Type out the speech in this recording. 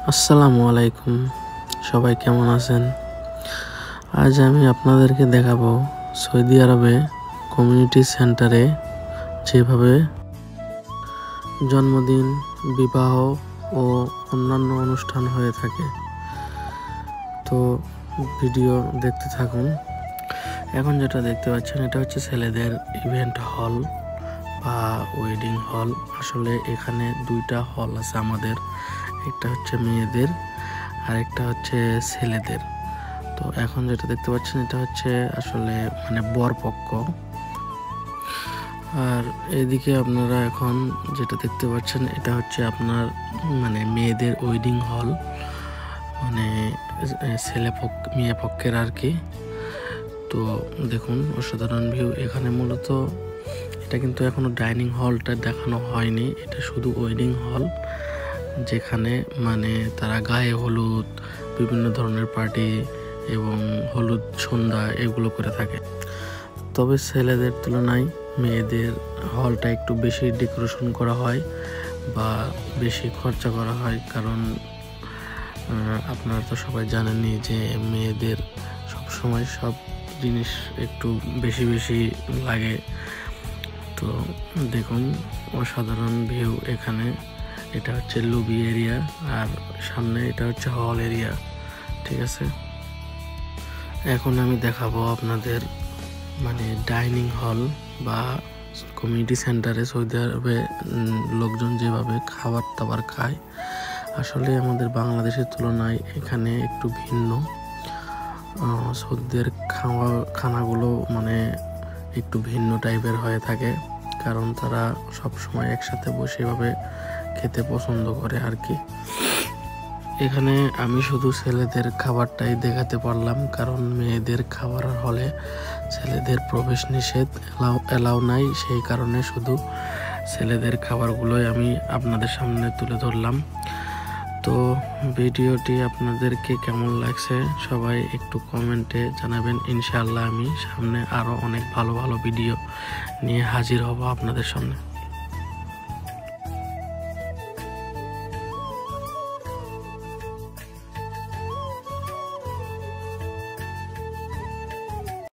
আসসালামু আলাইকুম, সবাই কেমন আছেন? আজ আমি আপনাদেরকে দেখাবো সৌদি আরবে কমিউনিটি সেন্টারে যেভাবে জন্মদিন, বিবাহ ও অন্যান্য অনুষ্ঠান হয়ে থাকে। তো ভিডিও দেখতে থাকুন। এখন যেটা দেখতে পাচ্ছেন এটা হচ্ছে ছেলেদের ইভেন্ট হল বা ওয়েডিং হল। আসলে এখানে দুইটা হল আছে আমাদের, একটা হচ্ছে মেয়েদের আর একটা হচ্ছে ছেলেদের। তো এখন যেটা দেখতে পাচ্ছেন এটা হচ্ছে আসলে বরপক্ষ। আর এদিকে আপনারা এখন যেটা দেখতে পাচ্ছেন এটা হচ্ছে আপনার মেয়েদের ওয়েডিং হল, মেয়ে পক্ষের আর কি। তো দেখুন অসাধারণ ভিউ। এখানে মূলত এটা কিন্তু এখনো ডাইনিং হলটা দেখানো হয়নি, এটা শুধু ওয়েডিং হল, যেখানে তারা গায়ে হলুদ, বিভিন্ন ধরনের পার্টি এবং হলুদ সন্ধ্যা এগুলো করে থাকে। তবে ছেলেদের তুলনায় মেয়েদের হলটা একটু বেশি ডেকোরেশন করা হয় বা বেশি খরচা করা হয়, কারণ আপনারা তো সবাই জানেনই যে মেয়েদের সবসময় সব জিনিস একটু বেশি বেশি লাগে। তো দেখুন অসাধারণ ভিউ এখানে। এটা হচ্ছে লবি এরিয়া আর সামনে এটা হচ্ছে হল এরিয়া, ঠিক আছে। এখন আমি দেখাবো আপনাদের ডাইনিং হল বা কমিউনিটি সেন্টারে সৌদি আরবে লোকজন যেভাবে খাবার দাবার খায়, আসলে আমাদের বাংলাদেশের তুলনায় এখানে একটু ভিন্ন। সৌদিদের খানাগুলো একটু ভিন্ন টাইপের হয়ে থাকে, কারণ তারা সবসময় একসাথে বসে এভাবে খেতে পছন্দ করে আর কি। এখানে আমি শুধু ছেলেদের খাবারটাই দেখাতে পারলাম, কারণ মেয়েদের খাবার হলে ছেলেদের প্রবেশ নিষেধ, এলাও নাই, সেই কারণে শুধু ছেলেদের খাবারগুলোই আমি আপনাদের সামনে তুলে ধরলাম। তো ভিডিওটি আপনাদেরকে কেমন লাগছে সবাই একটু কমেন্টে জানাবেন। ইনশাআল্লাহ আমি সামনে আরও অনেক ভালো ভালো ভিডিও নিয়ে হাজির হব আপনাদের সামনে।